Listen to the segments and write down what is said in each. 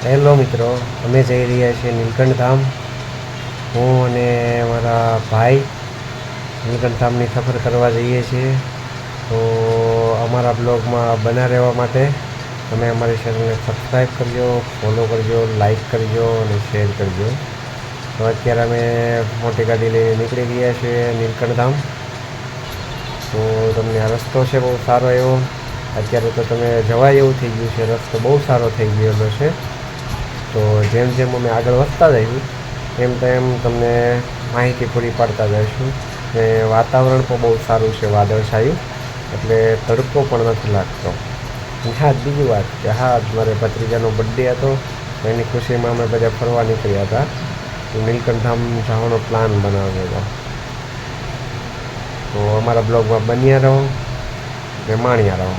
Hello મિત્રો, અમે જઈ રહ્યા છીએ નીલકંઠ ધામ. હું અને મારા ભાઈ નીલકંઠ ધામની સફર કરવા જઈએ છીએ. તો અમારા બ્લોગમાં બના રહેવા માટે તમે અમારી ચેનલને સબસ્ક્રાઈબ કરજો, ફોલો કરજો, લાઈક કરજો અને શેર કરજો. તો અત્યારે અમે મોટી ગાડી લઈને નીકળી ગયા છીએ નીલકંઠ ધામ. તો તમને આ રસ્તો છે બહુ સારો એવો. અત્યારે તો તમે જવાય એવું થઈ ગયું છે, રસ્તો બહુ સારો થઈ ગયેલો છે. તો જેમ જેમ અમે આગળ વધતા જઈશું તેમ તમને માહિતી પૂરી પાડતા જઈશું. ને વાતાવરણ પણ બહુ સારું છે, વાદળછાયું, એટલે તડકો પણ નથી લાગતો. અને હા, બીજી વાત કે હા, મારે ભત્રીજાનો બર્થડે હતો, તો એની ખુશીમાં અમે બધા ફરવા નીકળ્યા હતા. નીલકંઠ ધામ જવાનો પ્લાન બનાવ્યો હતો. તો અમારા બ્લોગમાં બન્યા રહો ને માણ્યા રહો.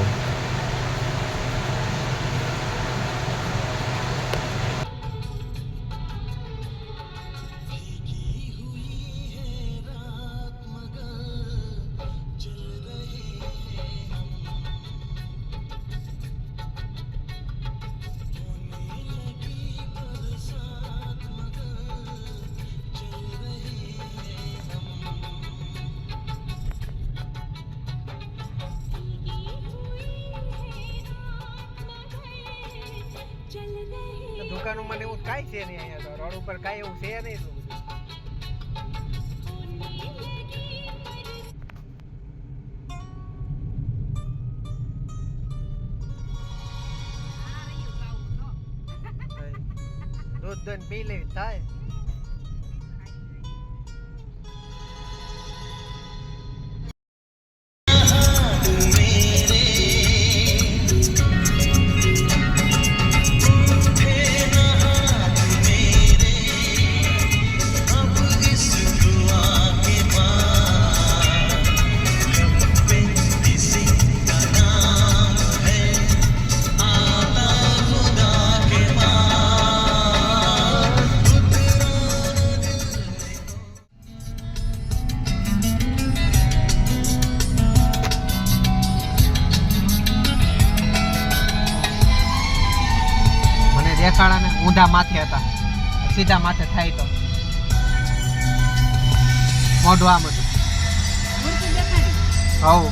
દુકાનોમાં એવું કાંઈ છે નહીં, અહીંયા તો રોડ ઉપર કાંઈ એવું છે નહીં. એટલું બધું દૂધ દૂધ પી લેવી થાય. દેખાડા ને ઊંધા માથે હતા, સીધા માથે થાય તો મોઢું આમ હતું. હવ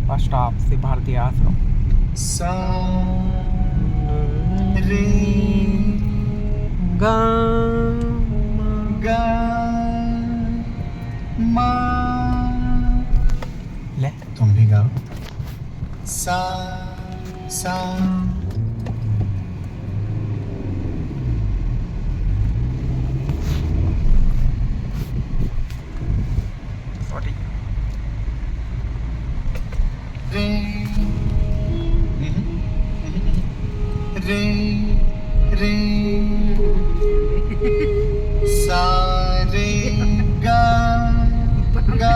બસ સ્ટોપ શ્રી ભારતીય આશ્રમ. ले तुम भी गाओ. सा सा रे रे रे सा रे गा गा.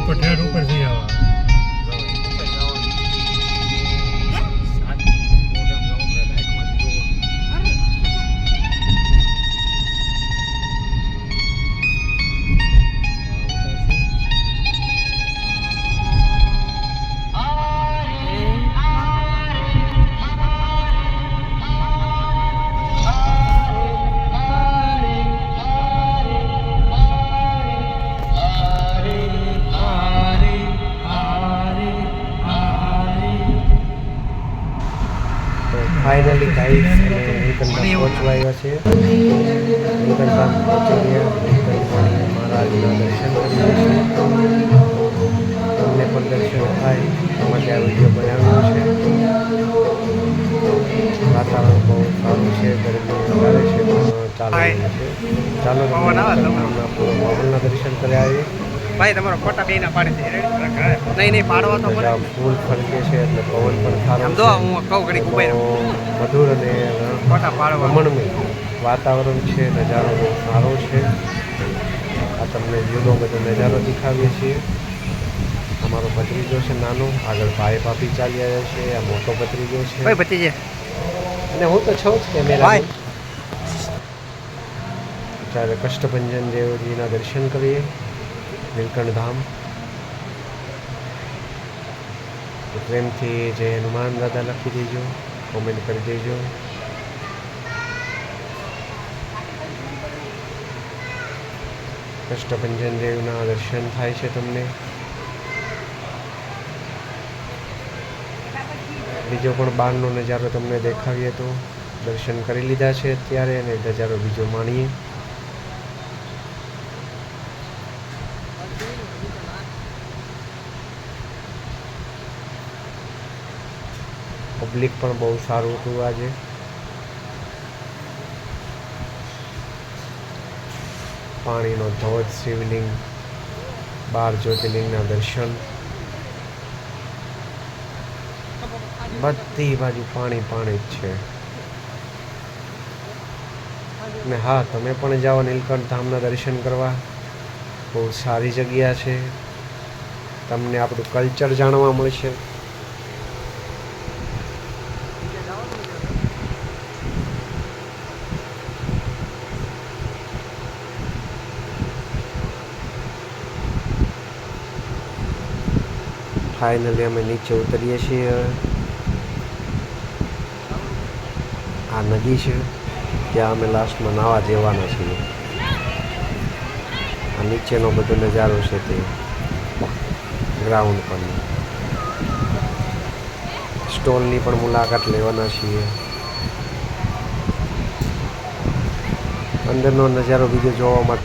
पटेर ऊपर से आवा ફાઇનલી ગાઈસ અમે નીલકંઠ ધામ પહોંચવા આવ્યા છે. નીલકંઠ ધામ પહોંચી ગયા. નીલકંઠ મહારાજના દર્શન કરીએ છીએ. તમને પણ દર્શન થાય એ માટે આ વિડીયો બનાવ્યો છે. વાતાવરણ બહુ સારું છે, ગરમી વધારે છે, પણ ચાલો પવનના દર્શન કરી આવીએ. ભાઈ તમારો ફોટા બે ના પાડે છે. નહીં પાડવા તો ફૂલ ફરકે છે એટલે પવન પણ સારો. સમજો હું કહું ઘડી ઉભા મધુર અને ફોટા પાડવા રમણમય વાતાવરણ છે, નજારો બહુ સારો છે. આ તમને જુદો બધો નજારો દેખાડીએ છીએ. અમારો ભત્રીજો છે નાનો, આગળ ભાઈ ભાભી ચાલ્યા જાય છે, આ મોટો ભત્રીજો છે ભાઈ ભતીજે અને હું તો છું જ કેમેરા. ભાઈ. ત્યારે કષ્ટભંજન દેવજીના દર્શન કરીએ નીલકંઠ ધામ. તો પ્રેમથી જય હનુમાન દાદા લખી દેજો, કોમેન્ટ કરી દેજો. કષ્ટભંજન દેવના દર્શન થાય છે તમને. બીજો પણ બહારનો નજારો તમને દેખાવીએ તો દર્શન કરી લીધા છે અત્યારે, અને નજારો બીજો માણીએ. પબ્લિક પણ બહુ સારું હતું આજે. પાણીનો ધોધ, શિવલિંગ, 12 જ્યોતિર્લિંગના દર્શન, બધી બાજુ પાણી પાણી જ છે. ને હા, તમે પણ જાઓ નીલકંઠ ધામના દર્શન કરવા, બહુ સારી જગ્યા છે. તમને આપણું કલ્ચર જાણવા મળશે. ફાઇનલી અમે નીચે ઉતરીએ છીએ. આ નદી છે, ત્યાં અમે લાસ્ટમાં નાવા જવાના છીએ. આ નીચેનો બધો નજારો છે તે ગ્રાઉન્ડ પરનો. સ્ટોલની પણ મુલાકાત લેવાના છીએ. અંદરનો નજારો બીજો જોવા માટે